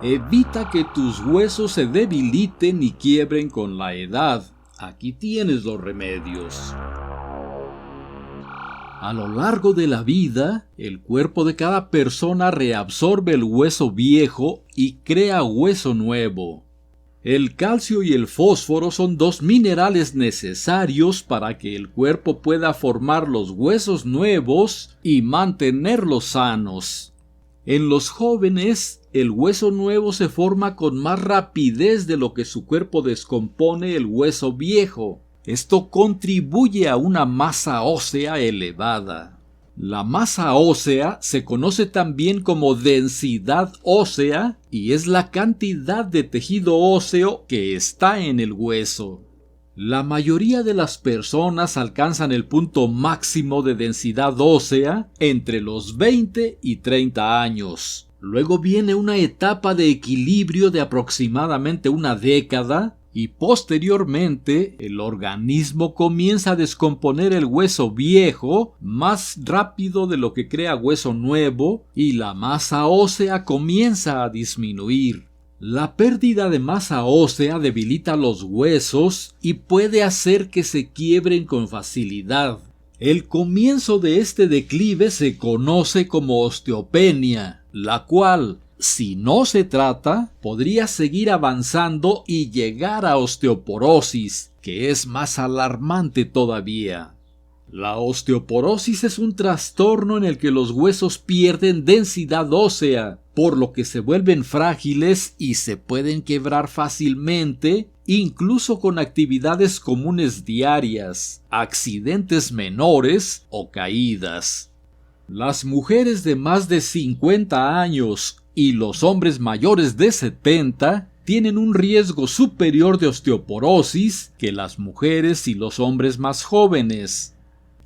Evita que tus huesos se debiliten y quiebren con la edad. Aquí tienes los remedios. A lo largo de la vida, el cuerpo de cada persona reabsorbe el hueso viejo y crea hueso nuevo. El calcio y el fósforo son dos minerales necesarios para que el cuerpo pueda formar los huesos nuevos y mantenerlos sanos. En los jóvenes, el hueso nuevo se forma con más rapidez de lo que su cuerpo descompone el hueso viejo. Esto contribuye a una masa ósea elevada. La masa ósea se conoce también como densidad ósea y es la cantidad de tejido óseo que está en el hueso. La mayoría de las personas alcanzan el punto máximo de densidad ósea entre los 20 y 30 años. Luego viene una etapa de equilibrio de aproximadamente una década y posteriormente el organismo comienza a descomponer el hueso viejo más rápido de lo que crea hueso nuevo y la masa ósea comienza a disminuir. La pérdida de masa ósea debilita los huesos y puede hacer que se quiebren con facilidad. El comienzo de este declive se conoce como osteopenia, la cual, si no se trata, podría seguir avanzando y llegar a osteoporosis, que es más alarmante todavía. La osteoporosis es un trastorno en el que los huesos pierden densidad ósea, por lo que se vuelven frágiles y se pueden quebrar fácilmente, incluso con actividades comunes diarias, accidentes menores o caídas. Las mujeres de más de 50 años y los hombres mayores de 70 tienen un riesgo superior de osteoporosis que las mujeres y los hombres más jóvenes.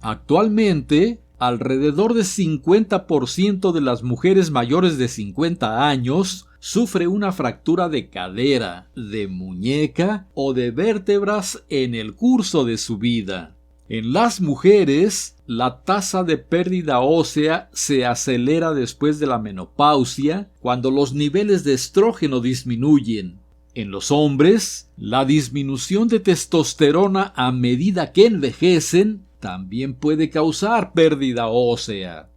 Actualmente, alrededor del 50% de las mujeres mayores de 50 años sufre una fractura de cadera, de muñeca o de vértebras en el curso de su vida. En las mujeres, la tasa de pérdida ósea se acelera después de la menopausia, cuando los niveles de estrógeno disminuyen. En los hombres, la disminución de testosterona a medida que envejecen también puede causar pérdida ósea.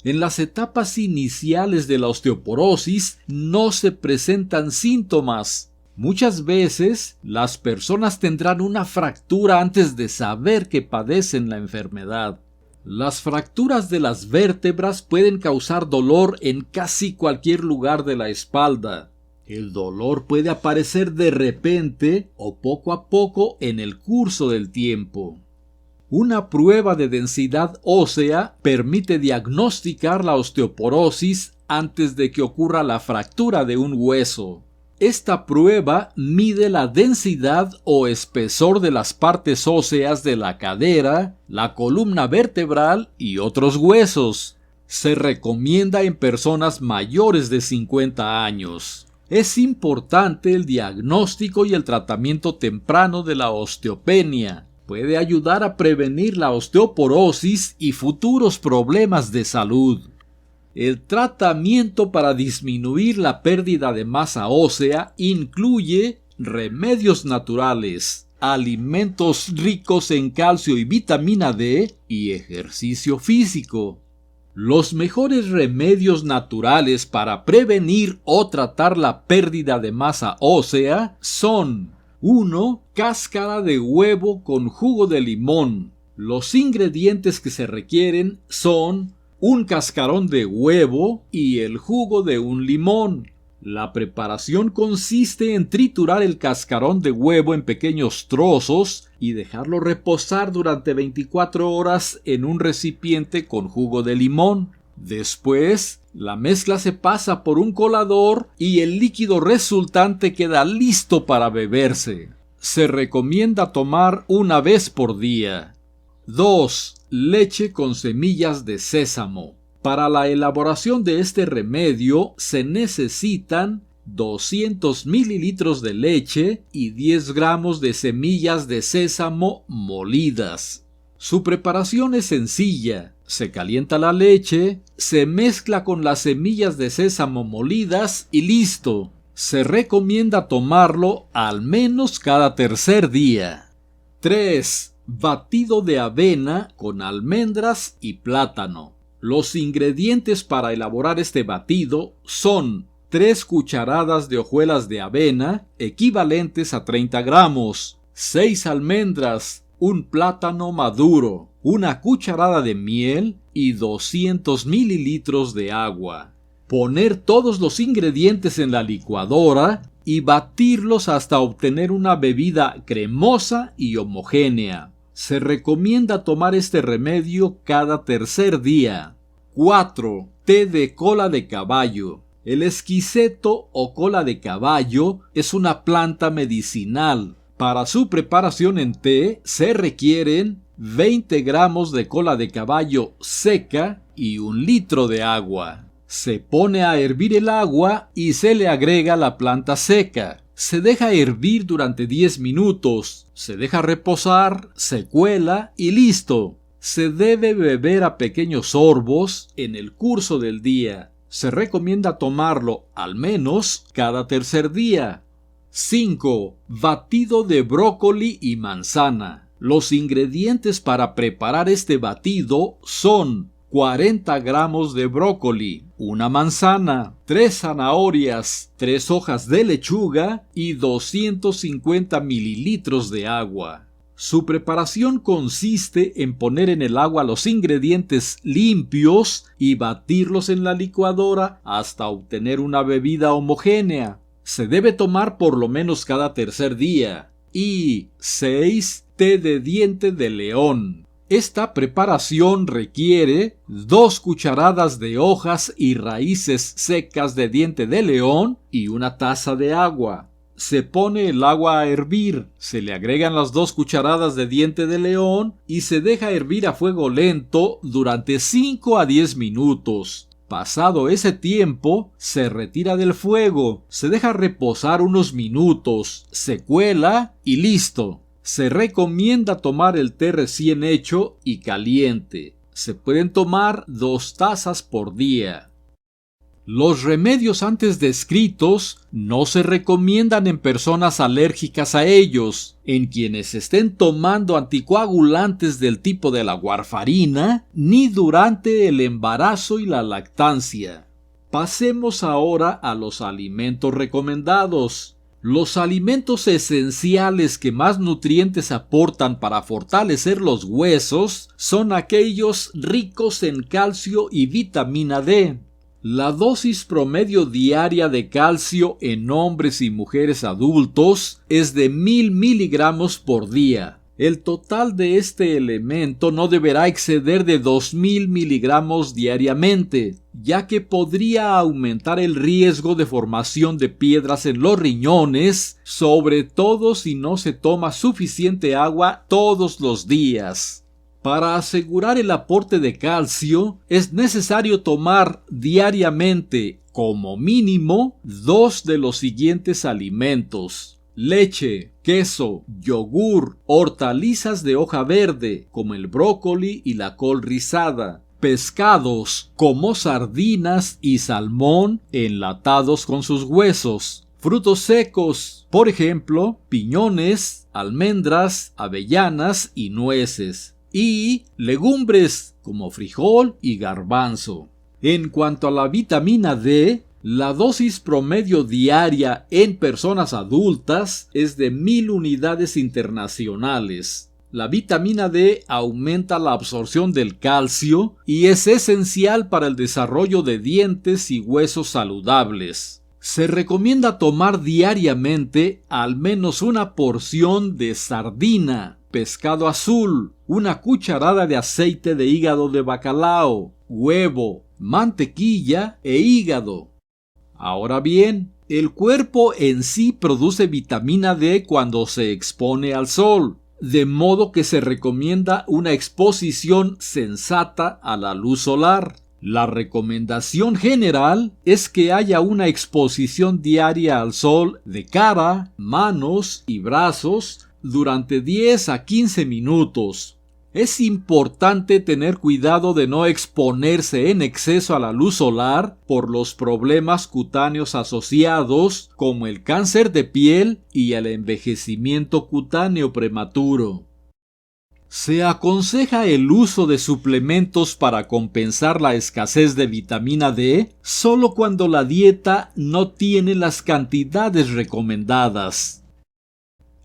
En las etapas iniciales de la osteoporosis no se presentan síntomas. Muchas veces, las personas tendrán una fractura antes de saber que padecen la enfermedad. Las fracturas de las vértebras pueden causar dolor en casi cualquier lugar de la espalda. El dolor puede aparecer de repente o poco a poco en el curso del tiempo. Una prueba de densidad ósea permite diagnosticar la osteoporosis antes de que ocurra la fractura de un hueso. Esta prueba mide la densidad o espesor de las partes óseas de la cadera, la columna vertebral y otros huesos. Se recomienda en personas mayores de 50 años. Es importante el diagnóstico y el tratamiento temprano de la osteopenia. Puede ayudar a prevenir la osteoporosis y futuros problemas de salud. El tratamiento para disminuir la pérdida de masa ósea incluye remedios naturales, alimentos ricos en calcio y vitamina D y ejercicio físico. Los mejores remedios naturales para prevenir o tratar la pérdida de masa ósea son 1. Cáscara de huevo con jugo de limón. Los ingredientes que se requieren son un cascarón de huevo y el jugo de un limón. La preparación consiste en triturar el cascarón de huevo en pequeños trozos y dejarlo reposar durante 24 horas en un recipiente con jugo de limón. Después, la mezcla se pasa por un colador y el líquido resultante queda listo para beberse. Se recomienda tomar una vez por día. 2. Leche con semillas de sésamo. Para la elaboración de este remedio se necesitan 200 mililitros de leche y 10 gramos de semillas de sésamo molidas. Su preparación es sencilla. Se calienta la leche, se mezcla con las semillas de sésamo molidas y listo. Se recomienda tomarlo al menos cada tercer día. 3. Batido de avena con almendras y plátano. Los ingredientes para elaborar este batido son 3 cucharadas de hojuelas de avena, equivalentes a 30 gramos, 6 almendras, un plátano maduro, una cucharada de miel y 200 mililitros de agua. Poner todos los ingredientes en la licuadora y batirlos hasta obtener una bebida cremosa y homogénea. Se recomienda tomar este remedio cada tercer día. 4. Té de cola de caballo. El esquiseto o cola de caballo es una planta medicinal. Para su preparación en té se requieren 20 gramos de cola de caballo seca y 1 litro de agua. Se pone a hervir el agua y se le agrega la planta seca. Se deja hervir durante 10 minutos, se deja reposar, se cuela y listo. Se debe beber a pequeños sorbos en el curso del día. Se recomienda tomarlo al menos cada tercer día. 5. Batido de brócoli y manzana. Los ingredientes para preparar este batido son 40 gramos de brócoli, una manzana, 3 zanahorias, 3 hojas de lechuga y 250 mililitros de agua. Su preparación consiste en poner en el agua los ingredientes limpios y batirlos en la licuadora hasta obtener una bebida homogénea. Se debe tomar por lo menos cada tercer día. Y 6. Té de diente de león. Esta preparación requiere 2 cucharadas de hojas y raíces secas de diente de león y 1 taza de agua. Se pone el agua a hervir, se le agregan las 2 cucharadas de diente de león y se deja hervir a fuego lento durante 5 a 10 minutos. Pasado ese tiempo, se retira del fuego, se deja reposar unos minutos, se cuela y listo. Se recomienda tomar el té recién hecho y caliente. Se pueden tomar 2 tazas por día. Los remedios antes descritos no se recomiendan en personas alérgicas a ellos, en quienes estén tomando anticoagulantes del tipo de la warfarina, ni durante el embarazo y la lactancia. Pasemos ahora a los alimentos recomendados. Los alimentos esenciales que más nutrientes aportan para fortalecer los huesos son aquellos ricos en calcio y vitamina D. La dosis promedio diaria de calcio en hombres y mujeres adultos es de 1000 miligramos por día. El total de este elemento no deberá exceder de 2000 miligramos diariamente, ya que podría aumentar el riesgo de formación de piedras en los riñones, sobre todo si no se toma suficiente agua todos los días. Para asegurar el aporte de calcio, es necesario tomar diariamente, como mínimo, 2 de los siguientes alimentos: leche, queso, yogur, hortalizas de hoja verde, como el brócoli y la col rizada, pescados, como sardinas y salmón enlatados con sus huesos, frutos secos, por ejemplo, piñones, almendras, avellanas y nueces, y legumbres como frijol y garbanzo. En cuanto a la vitamina D, la dosis promedio diaria en personas adultas es de 1000 unidades internacionales. La vitamina D aumenta la absorción del calcio y es esencial para el desarrollo de dientes y huesos saludables. Se recomienda tomar diariamente al menos 1 porción de sardina, pescado azul, 1 cucharada de aceite de hígado de bacalao, huevo, mantequilla e hígado. Ahora bien, el cuerpo en sí produce vitamina D cuando se expone al sol, de modo que se recomienda una exposición sensata a la luz solar. La recomendación general es que haya una exposición diaria al sol de cara, manos y brazos durante 10 a 15 minutos. Es importante tener cuidado de no exponerse en exceso a la luz solar por los problemas cutáneos asociados, como el cáncer de piel y el envejecimiento cutáneo prematuro. Se aconseja el uso de suplementos para compensar la escasez de vitamina D solo cuando la dieta no tiene las cantidades recomendadas.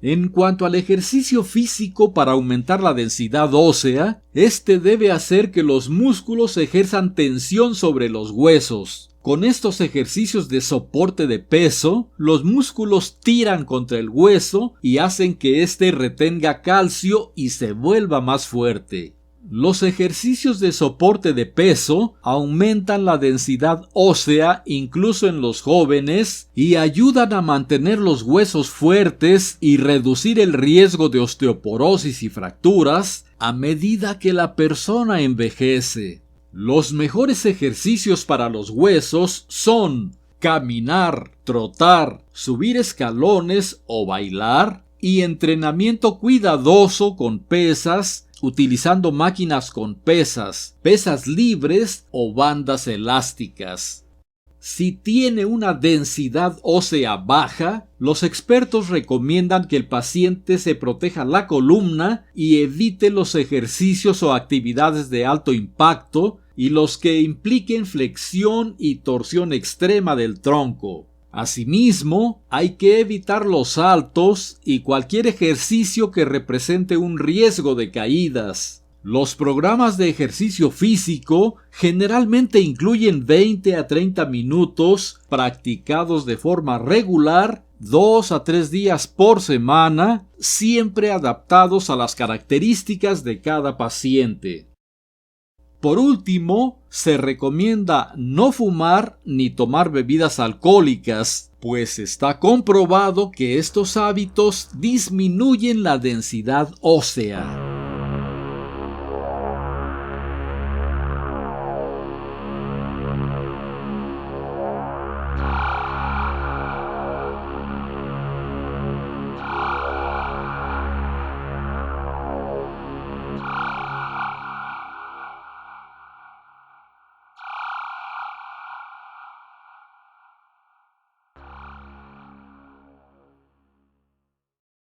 En cuanto al ejercicio físico para aumentar la densidad ósea, este debe hacer que los músculos ejerzan tensión sobre los huesos. Con estos ejercicios de soporte de peso, los músculos tiran contra el hueso y hacen que éste retenga calcio y se vuelva más fuerte. Los ejercicios de soporte de peso aumentan la densidad ósea incluso en los jóvenes y ayudan a mantener los huesos fuertes y reducir el riesgo de osteoporosis y fracturas a medida que la persona envejece. Los mejores ejercicios para los huesos son caminar, trotar, subir escalones o bailar y entrenamiento cuidadoso con pesas, utilizando máquinas con pesas libres o bandas elásticas. Si tiene una densidad ósea baja, los expertos recomiendan que el paciente se proteja la columna y evite los ejercicios o actividades de alto impacto y los que impliquen flexión y torsión extrema del tronco. Asimismo, hay que evitar los saltos y cualquier ejercicio que represente un riesgo de caídas. Los programas de ejercicio físico generalmente incluyen 20 a 30 minutos practicados de forma regular 2 a 3 días por semana, siempre adaptados a las características de cada paciente. Por último, se recomienda no fumar ni tomar bebidas alcohólicas, pues está comprobado que estos hábitos disminuyen la densidad ósea.